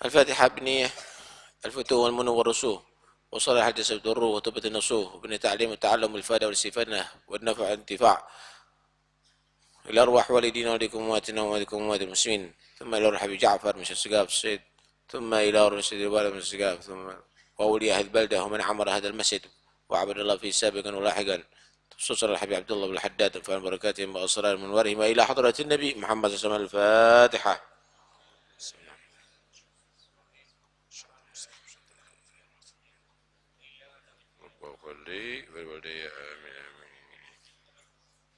الفاتحة بنية الفتوح والمنو والرسوخ وصلاح الجسد والروح وتوبة النصوح وبنية تعليم والتعلم والفائدة والاستفادة والنفع والانتفاع إلى أرواح والدينا وليكم أمواتنا وأمواتكم أموات المسلمين ثم إلى روح أبي جعفر من السقاف السيد ثم إلى روح سيد الوالد من السقاف ثم وأولياء أهل البلدة ومن عمر هذا المسجد وعبد الله فيه سابقا ولاحقا خصوصا الحبيب عبد الله بن الحداد وفعل بركاتهم وأسرار منورهم إلى حضرة النبي محمد صلى الله عليه وسلم. الفاتحة.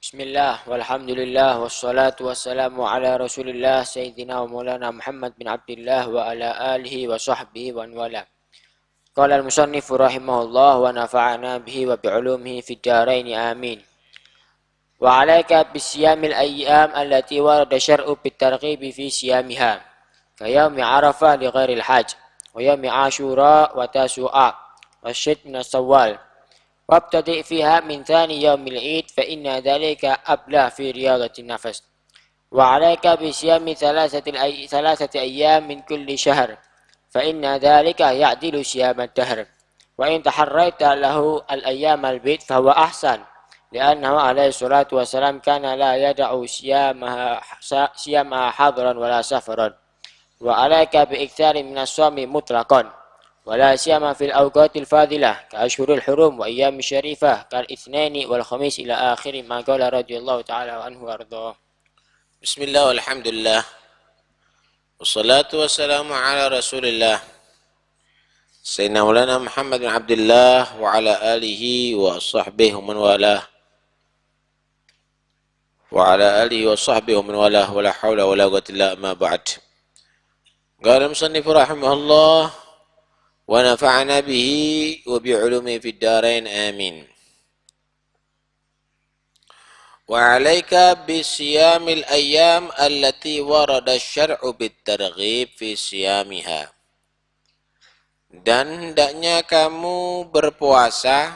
بسم الله والحمد لله والصلاة والسلام على رسول الله سيدنا ومولانا محمد بن عبد الله وعلى آله وصحبه ومن والاه. قال المصنف رحمه الله ونفعنا به وبعلومه في الدارين آمين. وعليك بصيام الأيام التي ورد الشرع بالترغيب في صيامها كيوم عرفة لغير الحاج ويوم عاشوراء وتاسوعاء والشد من الصوال وابتدئ فيها من ثاني يوم العيد فإن ذلك أبلغ في رياضة النفس. وعليك بصيام ثلاثة أيام من كل شهر فإن ذلك يعدل صيام الدهر. وإن تحريت له الأيام البيت فهو أحسن لأنه عليه الصلاة والسلام كان لا يدع صيامها حاضرا ولا سفرا. وعليك بإكثار من الصوم مطلقا ولا سيما في الأوقات الفاضلة كأشهر الحرم وأيام الشريفة كالاثنين والخميس إلى آخر ما قال رضي الله تعالى عنه وأرضاه. بسم الله والحمد لله والصلاة والسلام على رسول الله سيدنا مولانا محمد بن عبد الله وعلى آله وصحبه ومن والاه ولا حول ولا قوة إلا ما بعد. قال المصنف رحمه الله ونفعنا به وبعلومه في الدارين آمين. وعليك بصيام الأيام التي ورد الشرع بالترغيب في صيامها. Dan hendaknya kamu berpuasa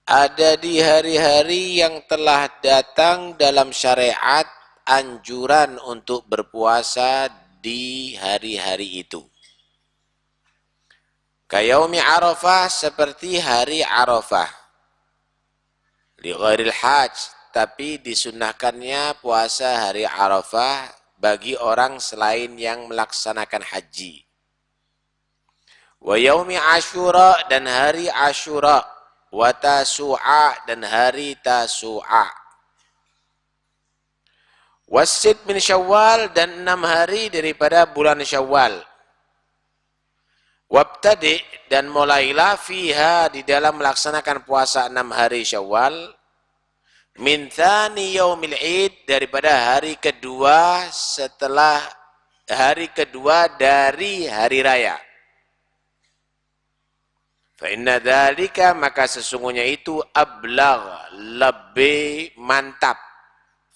ada di hari-hari yang telah datang dalam syariat anjuran untuk berpuasa di hari-hari itu. Kayaumi Arafah seperti hari Arafah. Li ghairil hajj, tapi disunnahkannya puasa hari Arafah bagi orang selain yang melaksanakan haji. Wa yaumi Asyura dan hari Asyura, wa Tasu'a dan hari Tasu'a. Wasid min Syawal dan 6 hari daripada bulan Syawal. Wabtadi dan mulailah fiha di dalam melaksanakan puasa 6 hari Syawal min thani yaumil id daripada hari kedua setelah hari kedua dari hari raya. Fa inna dzalika maka sesungguhnya itu ablagh lebih mantap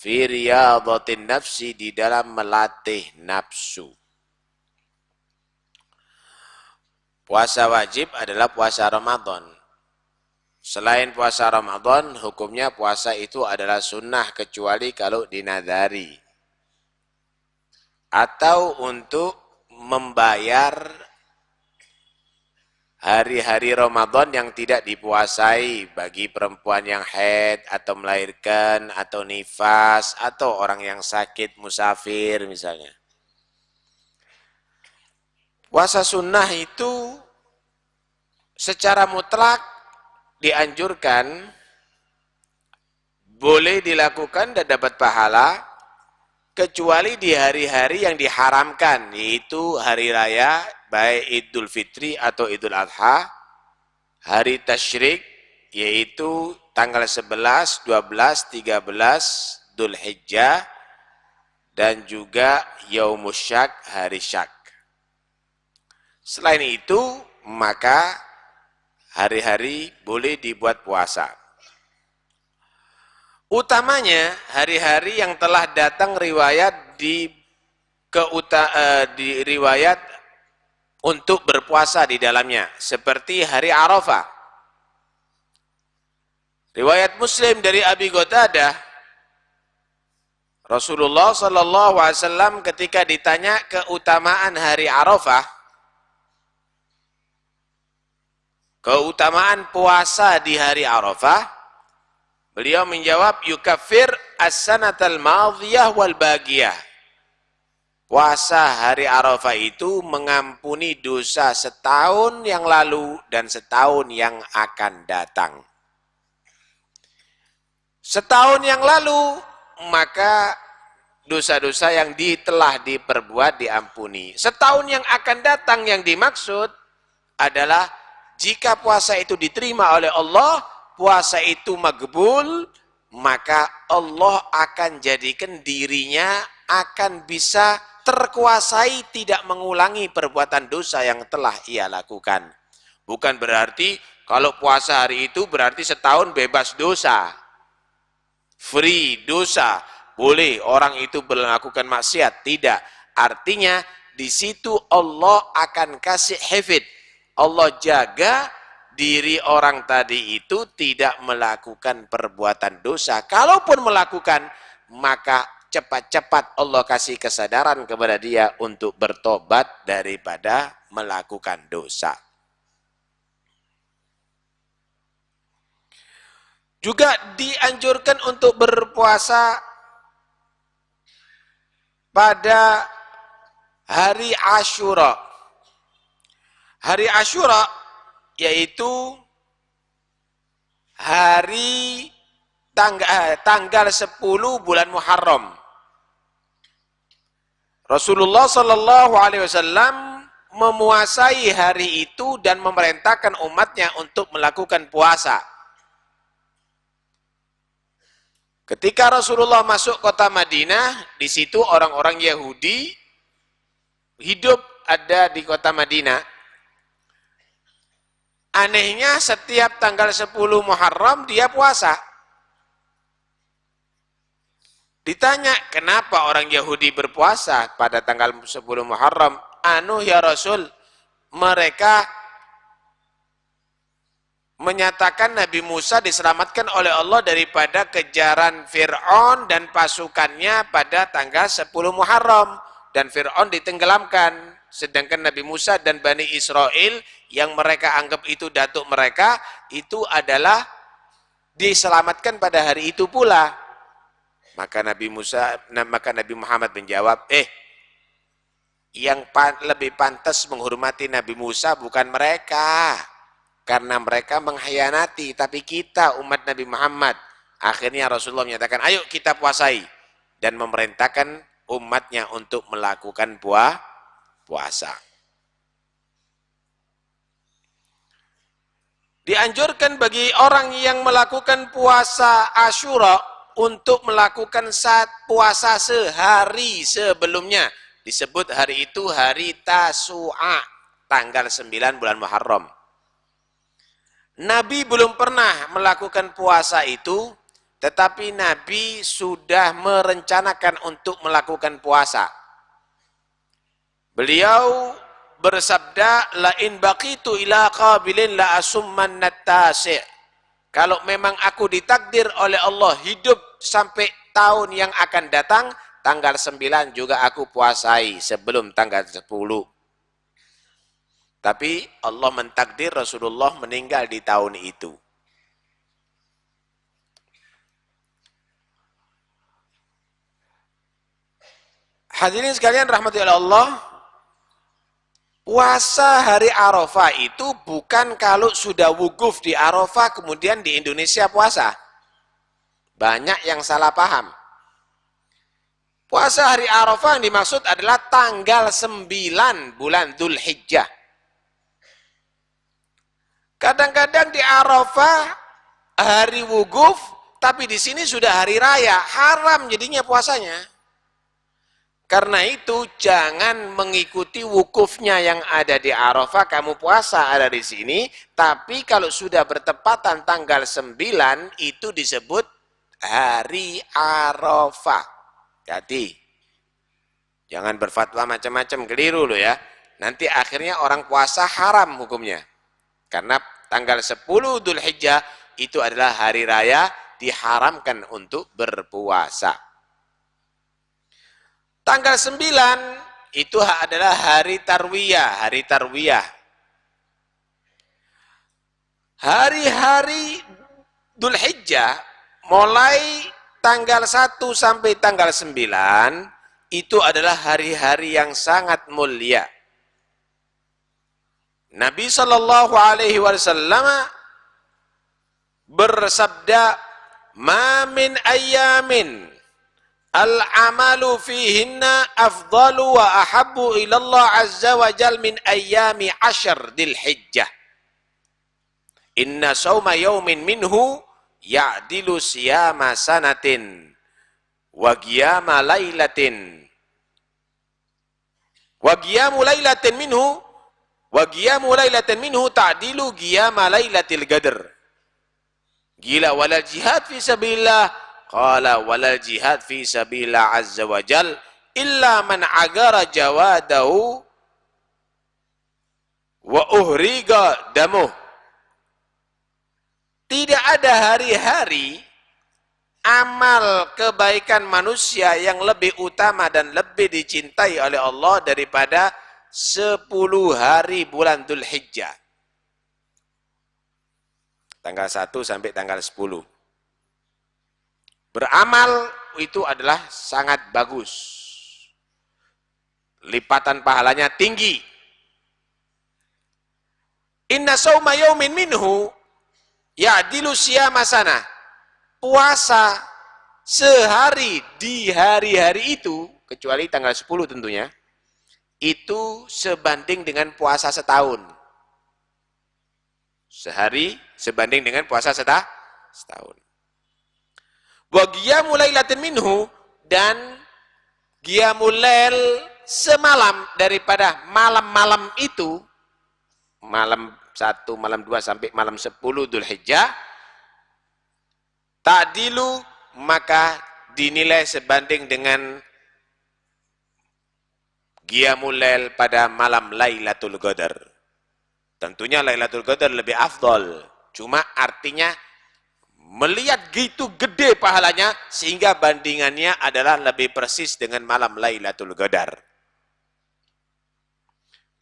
fi riyadatin nafsi di dalam melatih nafsu. Puasa wajib adalah puasa Ramadan. Selain puasa Ramadan, hukumnya puasa itu adalah sunnah kecuali kalau dinadari. Atau untuk membayar hari-hari Ramadan yang tidak dipuasai bagi perempuan yang haid atau melahirkan atau nifas atau orang yang sakit musafir misalnya. Puasa sunnah itu secara mutlak dianjurkan, boleh dilakukan dan dapat pahala, kecuali di hari-hari yang diharamkan, yaitu hari raya, baik Idul Fitri atau Idul Adha, hari Tasyrik, yaitu tanggal 11, 12, 13 Dzul Hijjah, dan juga Yaumus Syak, hari Syak. Selain itu, maka hari-hari boleh dibuat puasa. Utamanya hari-hari yang telah datang riwayat di riwayat untuk berpuasa di dalamnya, seperti hari Arafah. Riwayat Muslim dari Abi Qatadah Rasulullah Sallallahu Alaihi Wasallam ketika ditanya keutamaan hari Arafah, keutamaan puasa di hari Arafah, beliau menjawab, yukaffir as-sanatal madhiyah wal bagiyah. Puasa hari Arafah itu mengampuni dosa setahun yang lalu dan setahun yang akan datang. Setahun yang lalu, maka dosa-dosa yang telah diperbuat diampuni. Setahun yang akan datang yang dimaksud adalah jika puasa itu diterima oleh Allah, puasa itu magbul, maka Allah akan jadikan dirinya akan bisa terkuasai tidak mengulangi perbuatan dosa yang telah ia lakukan. Bukan berarti kalau puasa hari itu berarti setahun bebas dosa. Free dosa, boleh orang itu melakukan maksiat, tidak. Artinya di situ Allah akan kasih hifid. Allah jaga diri orang tadi itu tidak melakukan perbuatan dosa. Kalaupun melakukan, maka cepat-cepat Allah kasih kesadaran kepada dia untuk bertobat daripada melakukan dosa. Juga dianjurkan untuk berpuasa pada hari Asyura. Hari Asyura yaitu hari tanggal 10 bulan Muharram. Rasulullah Sallallahu Alaihi Wasallam memuasai hari itu dan memerintahkan umatnya untuk melakukan puasa. Ketika Rasulullah masuk kota Madinah, di situ orang-orang Yahudi hidup ada di kota Madinah. Anehnya setiap tanggal 10 Muharram dia puasa. Ditanya, kenapa orang Yahudi berpuasa pada tanggal 10 Muharram? Anu ya Rasul, mereka menyatakan Nabi Musa diselamatkan oleh Allah daripada kejaran Fir'aun dan pasukannya pada tanggal 10 Muharram. Dan Fir'aun ditenggelamkan. Sedangkan Nabi Musa dan Bani Israel yang mereka anggap itu datuk mereka, itu adalah diselamatkan pada hari itu pula. Maka Nabi Muhammad menjawab, yang lebih pantas menghormati Nabi Musa bukan mereka. Karena mereka mengkhianati, tapi kita umat Nabi Muhammad. Akhirnya Rasulullah menyatakan, ayo kita puasai. Dan memerintahkan umatnya untuk melakukan puasa. Dianjurkan bagi orang yang melakukan puasa Asyura untuk melakukan puasa sehari sebelumnya. Disebut hari itu hari Tasu'a, tanggal 9 bulan Muharram. Nabi belum pernah melakukan puasa itu, tetapi Nabi sudah merencanakan untuk melakukan puasa. Beliau bersabda, la in baqitu ila qabilin la asumman nattasi'. Kalau memang aku ditakdir oleh Allah hidup sampai tahun yang akan datang, tanggal 9 juga aku puasai sebelum tanggal 10. Tapi Allah mentakdir Rasulullah meninggal di tahun itu. Hadirin sekalian rahmati Allah, puasa hari Arafah itu bukan kalau sudah wukuf di Arafah kemudian di Indonesia puasa. Banyak yang salah paham. Puasa hari Arafah yang dimaksud adalah tanggal 9 bulan Dzulhijjah. Kadang-kadang di Arafah hari wukuf, tapi di sini sudah hari raya, haram jadinya puasanya. Karena itu jangan mengikuti wukufnya yang ada di Arafah, kamu puasa ada di sini, tapi kalau sudah bertepatan tanggal 9 itu disebut hari Arafah. Jadi jangan berfatwa macam-macam, keliru loh ya. Nanti akhirnya orang puasa haram hukumnya. Karena tanggal 10 Dzulhijjah itu adalah hari raya, diharamkan untuk berpuasa. Tanggal 9 itu adalah hari tarwiyah, hari tarwiyah. Hari-hari Dzulhijjah mulai tanggal 1 sampai tanggal 9 itu adalah hari-hari yang sangat mulia. Nabi sallallahu alaihi wasallam bersabda, "Ma min ayyamin al-amalu fihinna afdalu wa ahabbu ila Allah azza wa jal min ayyami 'ashr Dzulhijjah. Inna sauma yaumin minhu ya'dilu siyama sanatin wa qiyama lailatin wa qiyamu lailatin minhu ta'dilu qiyama lailatil qadr." Gila walal jihad fi sabilillah, qala walal jihad fi sabilillah azza wa jal illa man agara jawadahu wa uhriga damuh. Tidak ada hari-hari amal kebaikan manusia yang lebih utama dan lebih dicintai oleh Allah daripada 10 hari bulan Dzulhijjah. Tanggal 1 sampai tanggal 10. Beramal itu adalah sangat bagus. Lipatan pahalanya tinggi. Inna sauma yaumin minhu ya'dilu siyama sana. Puasa sehari di hari-hari itu, kecuali tanggal 10 tentunya, itu sebanding dengan puasa setahun. Sehari sebanding dengan puasa setahun. Wa qiyamul lailatin minhu, dan qiyamul lail semalam daripada malam-malam itu, malam 1, malam 2 sampai malam 10 Dzulhijjah, ta'dilu, maka dinilai sebanding dengan qiyamul lail pada malam Lailatul Qadar. Tentunya Lailatul Qadar lebih afdol, cuma artinya melihat gitu gede pahalanya sehingga bandingannya adalah lebih persis dengan malam Lailatul Qadar.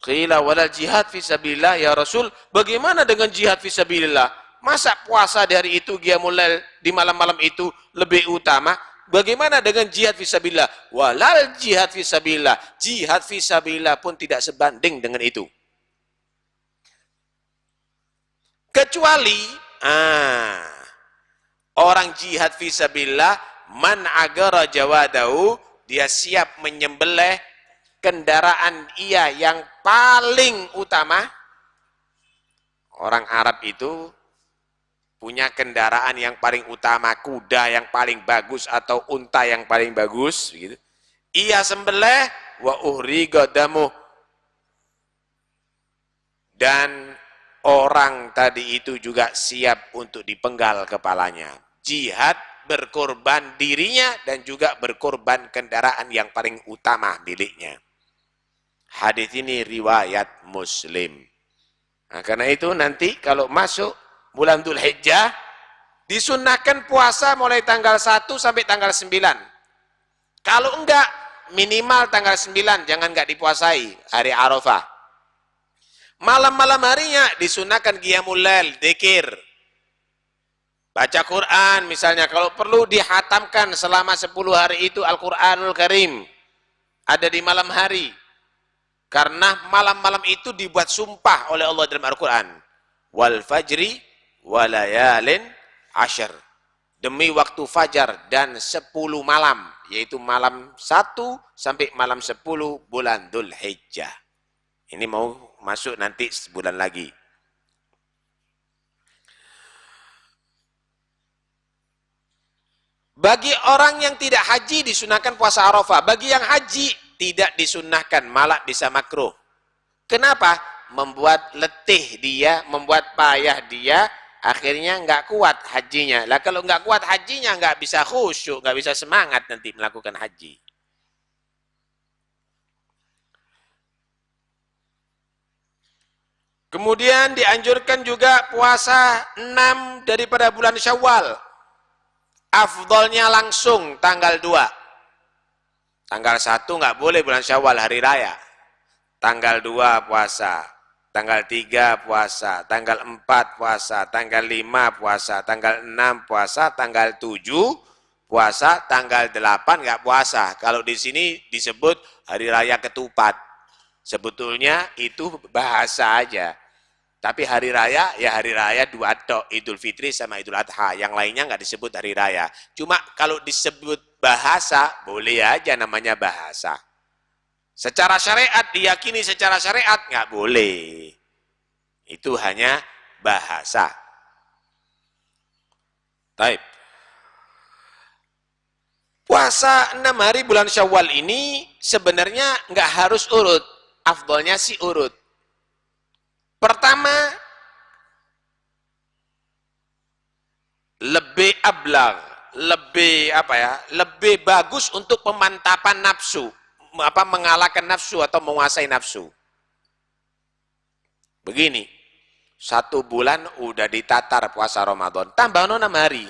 Qila walal jihad fisabilillah ya Rasul, bagaimana dengan jihad fisabilillah? Masa puasa di hari itu, qiyamul lail di malam-malam itu lebih utama? Bagaimana dengan jihad fisabilillah? Walal jihad fisabilillah, jihad fisabilillah pun tidak sebanding dengan itu. Kecuali orang jihad fisabilillah, man agara jawadahu, dia siap menyembelih kendaraan ia yang paling utama. Orang Arab itu punya kendaraan yang paling utama, kuda yang paling bagus atau unta yang paling bagus, gitu. Ia sembelih wa uhriga damuh, dan orang tadi itu juga siap untuk dipenggal kepalanya. Jihad berkorban dirinya dan juga berkorban kendaraan yang paling utama miliknya. Hadis ini riwayat Muslim. Nah, karena itu nanti kalau masuk bulan Dzulhijjah disunnahkan puasa mulai tanggal 1 sampai tanggal 9. Kalau enggak, minimal tanggal 9 jangan enggak dipuasai, hari Arafah. Malam-malam harinya disunnahkan qiyamul lail, dzikir. Baca Quran misalnya, kalau perlu dihatamkan selama 10 hari itu Al-Qur'anul Karim. Ada di malam hari. Karena malam-malam itu dibuat sumpah oleh Allah dalam Al-Quran. Wal fajri walayalin ashar. Demi waktu fajar dan 10 malam. Yaitu malam 1 sampai malam 10 bulan Dzulhijjah. Ini mau masuk nanti sebulan lagi. Bagi orang yang tidak haji disunahkan puasa Arafah. Bagi yang haji tidak disunnahkan, malah bisa makruh. Kenapa? Membuat letih dia, membuat payah dia, akhirnya nggak kuat hajinya. Lah kalau nggak kuat hajinya, nggak bisa khusyuk, nggak bisa semangat nanti melakukan haji. Kemudian dianjurkan juga puasa 6 daripada bulan Syawal. Afdolnya langsung tanggal 2. Tanggal 1 nggak boleh bulan Syawal hari raya. Tanggal 2 puasa, tanggal 3 puasa, tanggal 4 puasa, tanggal 5 puasa, tanggal 6 puasa, tanggal 7 puasa, tanggal 8 nggak puasa. Kalau di sini disebut hari raya ketupat. Sebetulnya itu bahasa aja. Tapi hari raya, ya hari raya dua tok, Idul Fitri sama Idul Adha. Yang lainnya nggak disebut hari raya. Cuma kalau disebut bahasa, boleh aja namanya bahasa. Secara syariat, diyakini secara syariat, nggak boleh. Itu hanya bahasa. Taib. Puasa 6 hari bulan Syawal ini sebenarnya nggak harus urut. Afdolnya sih urut. Pertama, lebih ablag, lebih bagus untuk pemantapan nafsu, mengalahkan nafsu atau menguasai nafsu. Begini, 1 bulan udah ditatar puasa Ramadan, tambah 6 hari,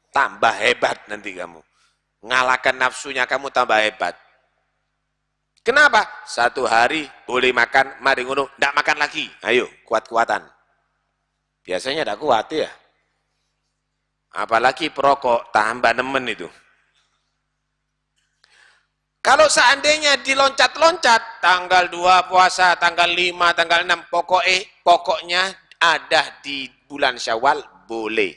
tambah hebat nanti kamu. Ngalahkan nafsunya kamu tambah hebat. Kenapa? 1 hari boleh makan, mari ngono, ndak makan lagi. Ayo, kuat-kuatan. Biasanya ndak kuat ya. Apalagi perokok, tambah nemen itu. Kalau seandainya diloncat-loncat, tanggal 2 puasa, tanggal 5, tanggal 6, pokoknya ada di bulan Syawal, boleh.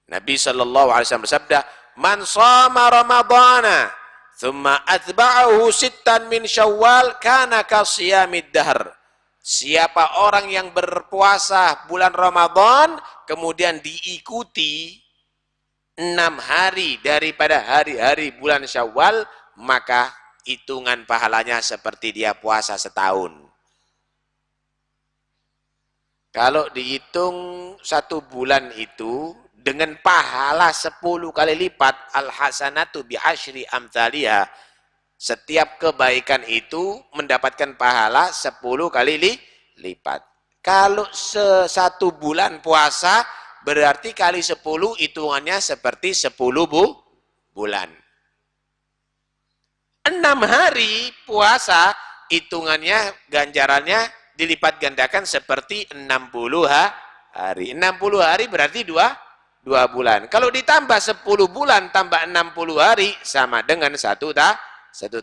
Nabi SAW bersabda, "Man shama Ramadana, thumma atba'ahu sittan min Syawal, kana kasiyamid dahr." Siapa orang yang berpuasa bulan Ramadan, kemudian diikuti 6 hari daripada hari-hari bulan Syawal, maka hitungan pahalanya seperti dia puasa setahun. Kalau dihitung 1 bulan itu, dengan pahala 10 kali lipat, al-hasanatu bi'asyri amthaliha, setiap kebaikan itu mendapatkan pahala 10 kali lipat. Kalau 1 bulan puasa, berarti kali 10 hitungannya seperti 10 bulan. 6 hari puasa, hitungannya, ganjarannya dilipat gandakan seperti 60 hari. 60 hari berarti 2 bulan. Kalau ditambah 10 bulan tambah 60 hari, sama dengan 1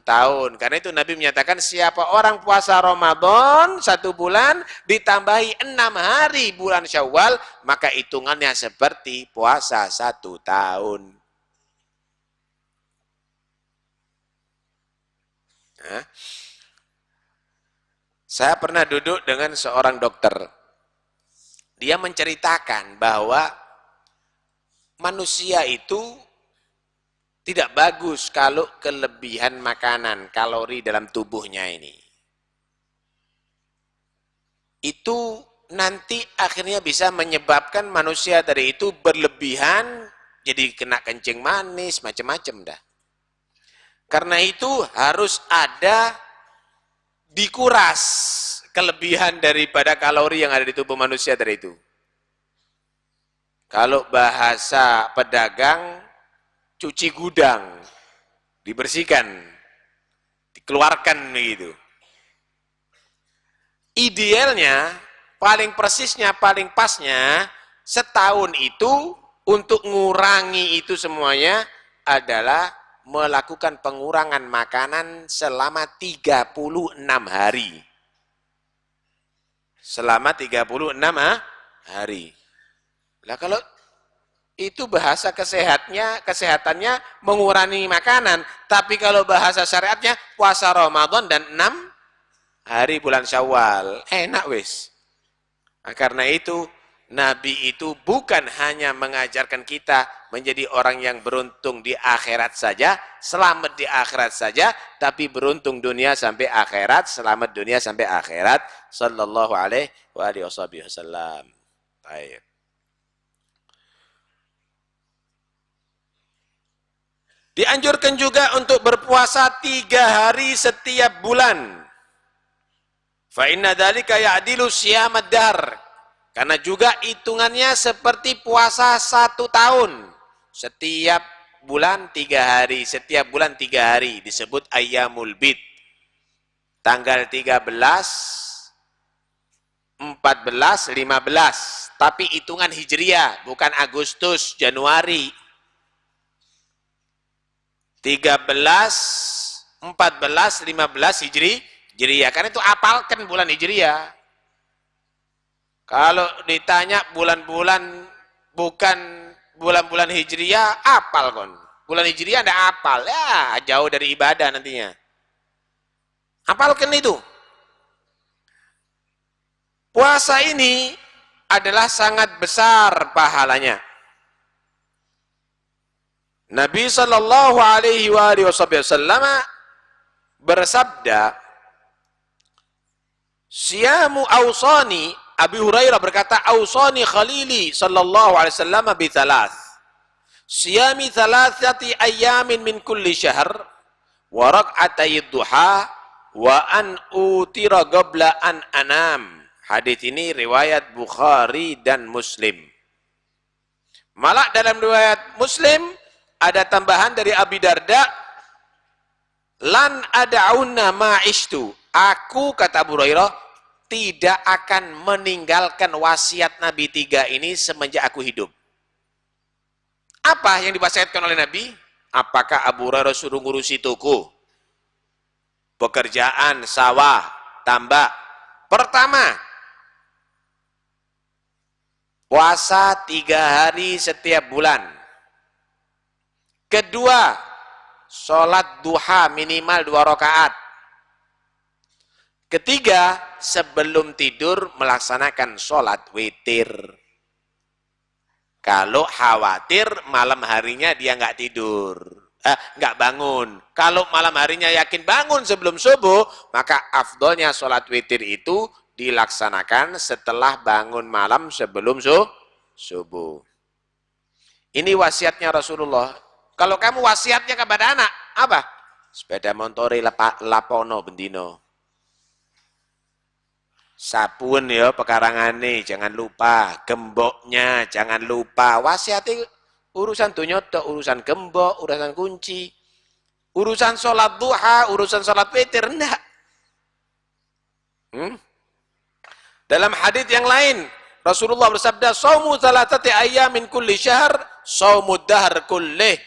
tahun. Karena itu Nabi menyatakan, siapa orang puasa Ramadan 1 bulan, ditambahi 6 hari bulan Syawal, maka hitungannya seperti puasa 1 tahun. Nah, saya pernah duduk dengan seorang dokter. Dia menceritakan bahwa manusia itu tidak bagus kalau kelebihan makanan, kalori dalam tubuhnya ini. Itu nanti akhirnya bisa menyebabkan manusia tadi itu berlebihan, jadi kena kencing manis, macam-macam dah. Karena itu harus ada dikuras kelebihan daripada kalori yang ada di tubuh manusia tadi itu. Kalau bahasa pedagang, cuci gudang, dibersihkan, dikeluarkan begitu. Idealnya, paling persisnya, paling pasnya, setahun itu untuk ngurangi itu semuanya adalah melakukan pengurangan makanan selama 36 hari. Selama 36 hari. Lah kalau itu bahasa kesehatannya mengurangi makanan, tapi kalau bahasa syariatnya puasa Ramadan dan 6 hari bulan Syawal, enak wis. Nah, karena itu Nabi itu bukan hanya mengajarkan kita menjadi orang yang beruntung di akhirat saja, selamat di akhirat saja, tapi beruntung dunia sampai akhirat, selamat dunia sampai akhirat. Sallallahu alaihi wasallam. Baik. Dianjurkan juga untuk berpuasa 3 hari setiap bulan. Fa inna dzalika ya'dilu siyamad dahr. Karena juga hitungannya seperti puasa 1 tahun. Setiap bulan 3 hari, setiap bulan 3 hari disebut ayyamul bid. Tanggal 13, 14, 15. Tapi hitungan Hijriah, bukan Agustus, Januari. 13, 14, 15 Hijriah. Karena itu apalkan bulan Hijriah. Kalau ditanya bulan-bulan bukan bulan-bulan Hijriah, apal kon. Bulan Hijriah Anda apal, ya jauh dari ibadah nantinya. Apalkan itu. Puasa ini adalah sangat besar pahalanya. Nabi sallallahu alaihi wasallam bersabda, "Siyamu awsani." Abi Hurairah berkata, "Awsani khalili sallallahu alaihi wasallam bi thalath. Siyami thalathati ayyamin min kulli syahr wa rak'atay duha wa an utira qabla an anam." Hadis ini riwayat Bukhari dan Muslim. Malah dalam riwayat Muslim ada tambahan dari Abi Darda, "Lan ada'unna ma'ishtu." Aku, kata Abu Hurairah, tidak akan meninggalkan wasiat Nabi 3 ini semenjak aku hidup. Apa yang diwasiatkan oleh Nabi? Apakah Abu Hurairah suruh ngurusi toko, pekerjaan, sawah, tambak? Pertama, puasa 3 hari setiap bulan. Kedua, sholat duha minimal 2 rakaat. Ketiga, sebelum tidur melaksanakan sholat witir. Kalau khawatir malam harinya dia nggak tidur, nggak bangun. Kalau malam harinya yakin bangun sebelum subuh, maka afdolnya sholat witir itu dilaksanakan setelah bangun malam sebelum subuh. Ini wasiatnya Rasulullah. Kalau kamu wasiatnya kepada anak, apa? Sepeda motori lapono bendino. Sabun ya pekarangane jangan lupa, gemboknya jangan lupa. Wasiatnya urusan dunya tok, urusan gembok, urusan kunci. Urusan sholat duha, urusan sholat witir enggak. Dalam hadis yang lain, Rasulullah bersabda, "Shaumu thalathati ayyamin kulli syahr, shaumud dahr kullih."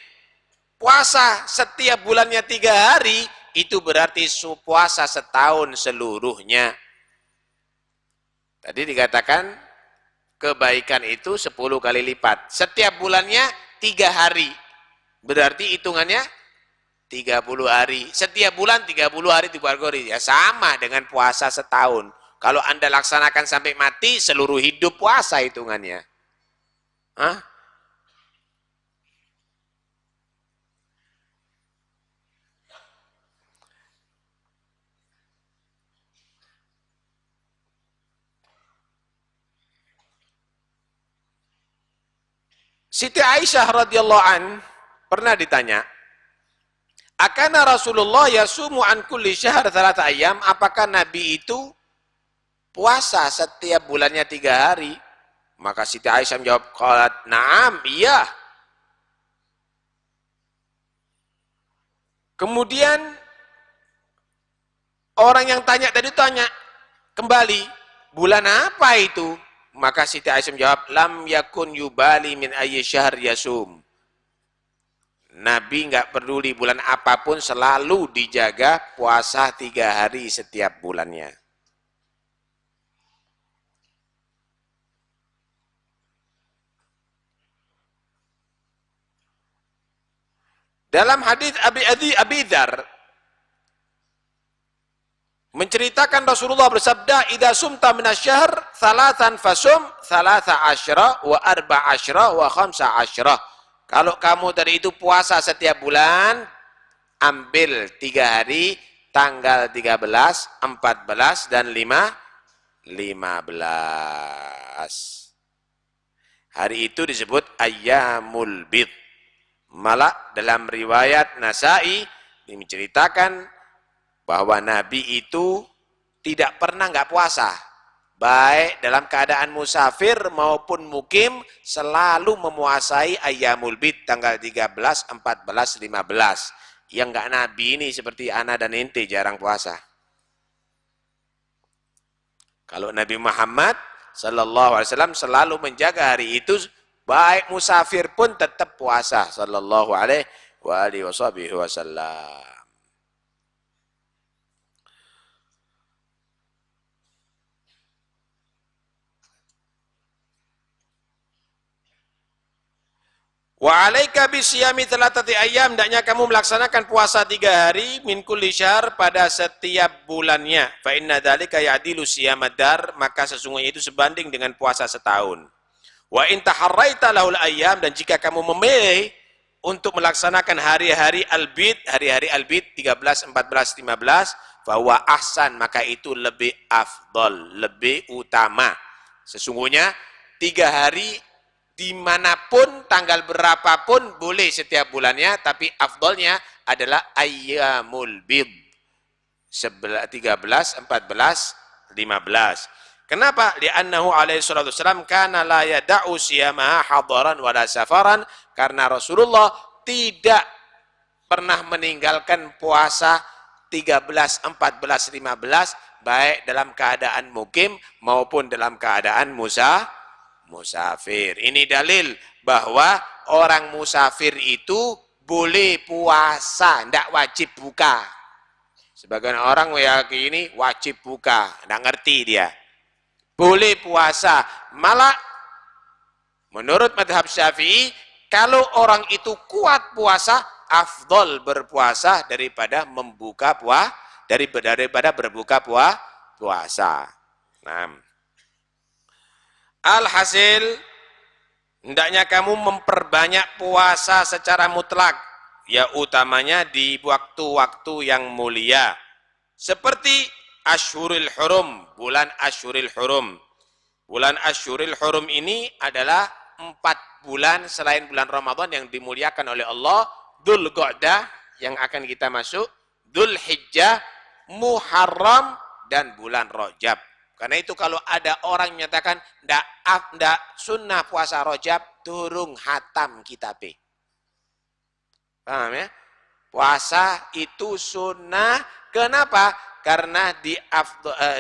Puasa setiap bulannya 3 hari, itu berarti puasa setahun seluruhnya. Tadi dikatakan, kebaikan itu 10 kali lipat. Setiap bulannya 3 hari. Berarti hitungannya 30 hari. Setiap bulan 30 hari dibargori. Ya sama dengan puasa setahun. Kalau Anda laksanakan sampai mati, seluruh hidup puasa hitungannya. Hah? Siti Aisyah radhiyallahu an pernah ditanya, "Akana Rasulullah yasumu an kulli syahr 3 ayyam?" Apakah Nabi itu puasa setiap bulannya 3 hari? Maka Siti Aisyah menjawab, qalat, "Na'am, iya." Kemudian orang yang tanya tadi tanya kembali, bulan apa itu? Maka Siti Aisyah menjawab, "Lam yakun yubali min ayyi syahr yasum." Nabi enggak peduli bulan apapun, selalu dijaga puasa 3 hari setiap bulannya. Dalam hadis Abi Dzar menceritakan Rasulullah bersabda, "Idza sumta minasyahr thalathan fasum 13 wa 14 wa 15." Kalau kamu tadi itu puasa setiap bulan, ambil 3 hari, tanggal 13, 14 dan 15. Hari itu disebut ayyamul bid. Malah dalam riwayat Nasai menceritakan bahwa Nabi itu tidak pernah nggak puasa baik dalam keadaan musafir maupun mukim selalu memuasai ayyamul bid tanggal 13, 14, 15. Yang enggak nabi ini seperti ana dan ente jarang puasa. Kalau Nabi Muhammad sallallahu alaihi wasallam selalu menjaga hari itu, baik musafir pun tetap puasa sallallahu alaihi wasallam. Wa alaika bisyami thalathati ayyam, hendaknya kamu melaksanakan puasa 3 hari min kulli syahr pada setiap bulannya. Fa inna dzalika ya'dilu siyamad dar, maka sesungguhnya itu sebanding dengan puasa setahun. Wa in taharraita lahul ayyam, dan jika kamu memilih untuk melaksanakan hari-hari albid, 13, 14, 15, bahwa ahsan, maka itu lebih afdol, lebih utama. Sesungguhnya 3 hari dimanapun, tanggal berapapun boleh setiap bulannya, tapi afdolnya adalah ayyamul bid 13, 14, 15. Kenapa? Li'annahu alaihi salatu wassalam kana la yada'u siyamaha hadaran wala safaran, karena Rasulullah tidak pernah meninggalkan puasa 13, 14, 15 baik dalam keadaan mukim maupun dalam keadaan musafir. Ini dalil bahwa orang musafir itu boleh puasa, tidak wajib buka. Sebagian orang meyakini wajib buka, tidak ngerti dia. Boleh puasa. Malah menurut madhab Syafi'i, kalau orang itu kuat puasa, afdol berpuasa daripada berbuka puasa. Nah, alhasil, hendaknya kamu memperbanyak puasa secara mutlak, ya utamanya di waktu-waktu yang mulia. Seperti Ashhurul Hurum, bulan Ashhurul Hurum. Bulan Ashhurul Hurum ini adalah 4 bulan selain bulan Ramadan yang dimuliakan oleh Allah. Dzulqa'dah yang akan kita masuk, Dzulhijjah, Muharram, dan bulan Rajab. Karena itu kalau ada orang menyatakan ndak sunnah puasa Rajab, turung hatam kitabnya. Paham ya? Puasa itu sunnah. Kenapa? Karena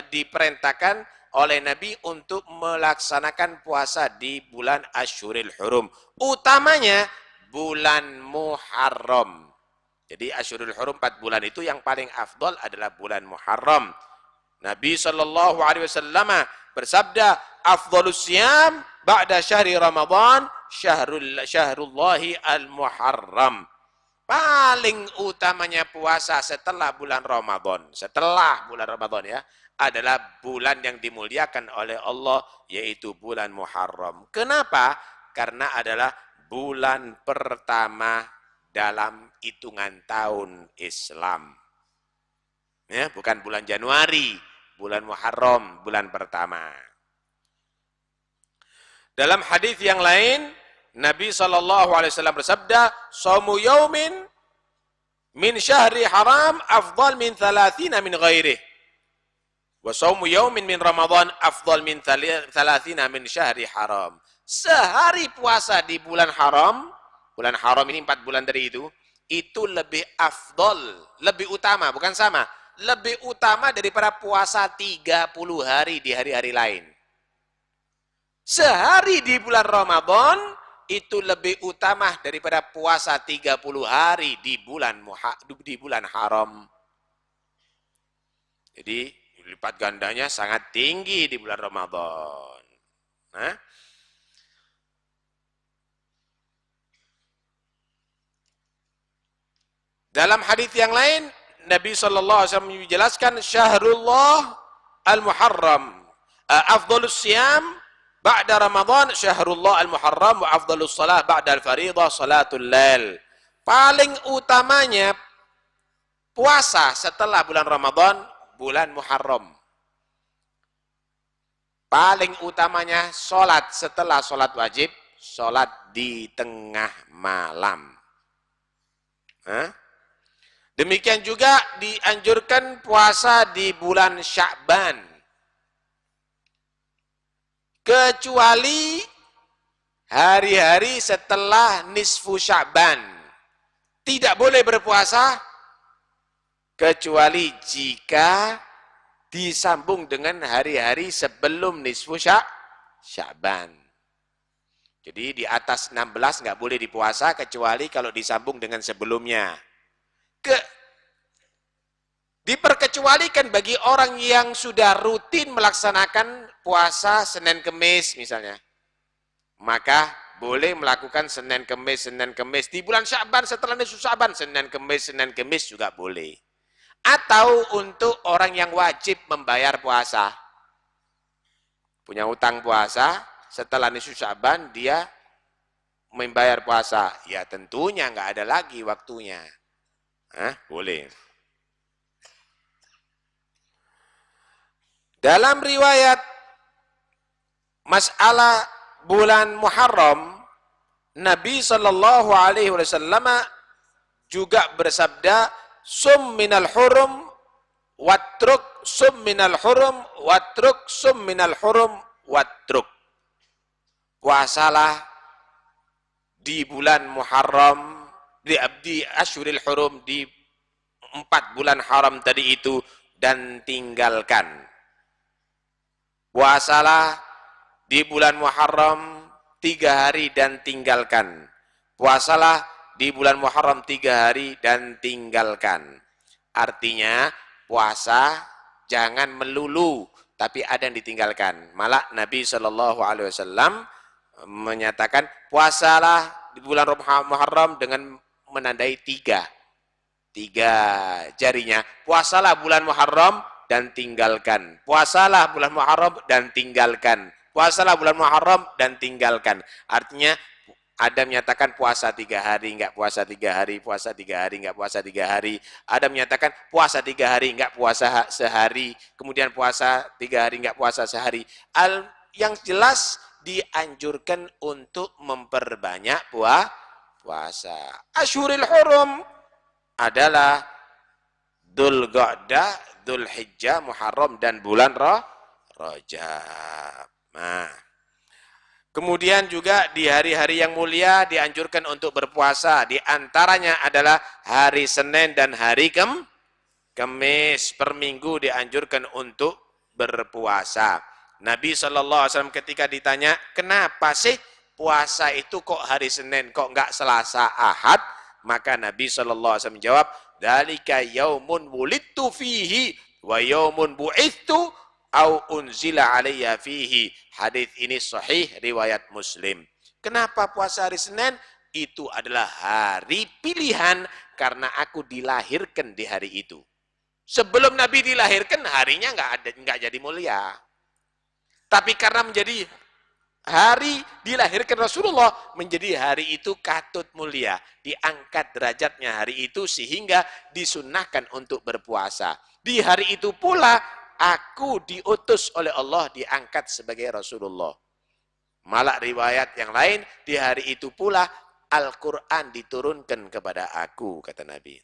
diperintahkan oleh Nabi untuk melaksanakan puasa di bulan Ashhurul Hurum. Utamanya bulan Muharram. Jadi Ashhurul Hurum 4 bulan itu yang paling afdol adalah bulan Muharram. Nabi sallallahu alaihi wasallam bersabda, "Afdhalus siyam ba'da syahri Ramadan syahrullahi al-Muharram." Paling utamanya puasa setelah bulan Ramadan, ya, adalah bulan yang dimuliakan oleh Allah, yaitu bulan Muharram. Kenapa? Karena adalah bulan pertama dalam hitungan tahun Islam. Ya, bukan bulan Januari, bulan Muharram, bulan pertama. Dalam hadis yang lain, Nabi SAW bersabda, "Shaumu yaumin min syahri haram afdal min 30 min ghairih. Wa shaumu yaumin min Ramadan afdal min 30 min syahri haram." Sehari puasa di bulan haram ini 4 bulan dari itu lebih afdal, lebih utama, bukan sama, lebih utama daripada puasa 30 hari di hari-hari lain. Sehari di bulan Ramadan itu lebih utama daripada puasa 30 hari di bulan haram. Jadi lipat gandanya sangat tinggi di bulan Ramadan. Nah, dalam hadis yang lain, Nabi SAW menjelaskan, "Syahrullah al-Muharram, afdhalus siyam ba'da Ramadan syahrullah al-Muharram, wa afdhalus salah ba'da al-fariḍah salatul lail." Paling utamanya puasa setelah bulan Ramadan, bulan Muharram. Paling utamanya sholat setelah sholat wajib, sholat di tengah malam. Demikian juga dianjurkan puasa di bulan Sya'ban. kecuali hari-hari setelah nisfu Sya'ban. Tidak boleh berpuasa kecuali jika disambung dengan hari-hari sebelum nisfu Sya'ban. Jadi di atas 16 nggak boleh dipuasa kecuali kalau disambung dengan sebelumnya. Diperkecualikan bagi orang yang sudah rutin melaksanakan puasa Senin Kemis misalnya. Maka boleh melakukan Senin Kemis di bulan Sya'ban setelah nisfu Sya'ban, Senin Kemis juga boleh. Atau untuk orang yang wajib membayar puasa. Punya utang puasa, setelah nisfu Sya'ban dia membayar puasa. Ya tentunya nggak ada lagi waktunya. Boleh. Dalam riwayat masalah bulan Muharram, Nabi Shallallahu Alaihi Wasallam juga bersabda, sum minal hurum watruk, sum minal hurum watruk, sum minal hurum watruk. Puasalah di bulan Muharram, di Asyuril Hurum, di 4 bulan haram tadi itu, dan tinggalkan. Puasalah di bulan Muharram 3 hari dan tinggalkan. Puasalah di bulan Muharram 3 hari dan tinggalkan. Artinya puasa jangan melulu, tapi ada yang ditinggalkan. Malah Nabi Shallallahu Alaihi Wasallam menyatakan puasalah di bulan Muharram dengan menandai 3 jarinya. Puasalah bulan Muharram dan tinggalkan. Puasalah bulan Muharram dan tinggalkan. Puasalah bulan Muharram dan tinggalkan. Artinya ada menyatakan puasa 3 hari, enggak puasa 3 hari, puasa 3 hari, enggak puasa 3 hari. Ada menyatakan puasa 3 hari, enggak puasa sehari. Kemudian puasa 3 hari, enggak puasa sehari. Yang jelas dianjurkan untuk memperbanyak puasa. Asyuril Hurum adalah Dzulqa'dah, Dzulhijjah, Muharram, dan bulan Rajab. Nah, kemudian juga di hari-hari yang mulia dianjurkan untuk berpuasa. Di antaranya adalah hari Senin dan hari Kamis. Per minggu dianjurkan untuk berpuasa. Nabi SAW ketika ditanya, kenapa sih puasa itu kok hari Senin, kok enggak Selasa, Ahad? Maka Nabi SAW menjawab, dzalika yaumun wulidtu fihi wa yaumun bu'ithu au unzila alayya fihi. Hadis ini sahih riwayat Muslim. Kenapa puasa hari Senin? Itu adalah hari pilihan karena aku dilahirkan di hari itu. Sebelum Nabi dilahirkan harinya enggak jadi mulia. Tapi karena menjadi hari dilahirkan Rasulullah, menjadi hari itu katut mulia. Diangkat derajatnya hari itu sehingga disunnahkan untuk berpuasa. Di hari itu pula aku diutus oleh Allah diangkat sebagai Rasulullah. Malah riwayat yang lain, di hari itu pula Al-Quran diturunkan kepada aku, kata Nabi.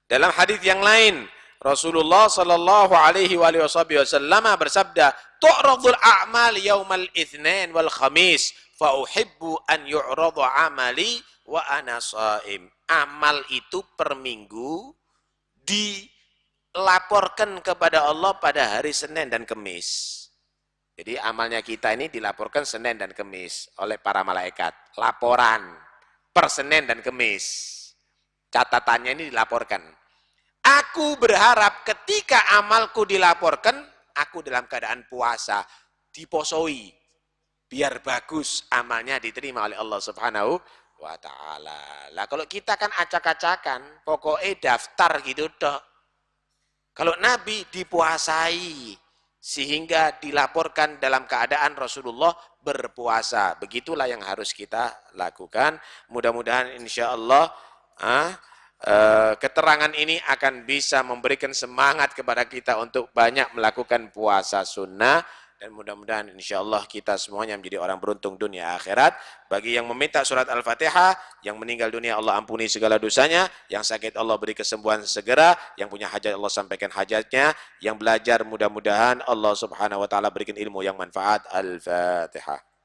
Dalam hadis yang lain, Rasulullah sallallahu alaihi wasallam bersabda, "Tu'radul a'mal yaumal itsnain wal khamis, fa uhibbu an yu'radu 'amali wa ana shaim." Amal itu per minggu dilaporkan kepada Allah pada hari Senin dan Kamis. Jadi amalnya kita ini dilaporkan Senin dan Kamis oleh para malaikat. Laporan per Senin dan Kamis. Catatannya ini dilaporkan. Aku berharap ketika amalku dilaporkan, aku dalam keadaan puasa, diposoi, biar bagus amalnya diterima oleh Allah Subhanahu wa ta'ala. Lah kalau kita kan acak-acakan, pokoknya daftar gitu dok. Kalau Nabi dipuasai, sehingga dilaporkan dalam keadaan Rasulullah berpuasa. Begitulah yang harus kita lakukan. Mudah-mudahan insya Allah keterangan ini akan bisa memberikan semangat kepada kita untuk banyak melakukan puasa sunnah dan mudah-mudahan insyaallah kita semuanya menjadi orang beruntung dunia akhirat. Bagi yang meminta surat Al-Fatihah, yang meninggal dunia Allah ampuni segala dosanya, yang sakit Allah beri kesembuhan segera, yang punya hajat Allah sampaikan hajatnya, yang belajar mudah-mudahan Allah Subhanahu wa taala berikan ilmu yang manfaat. Al-Fatihah.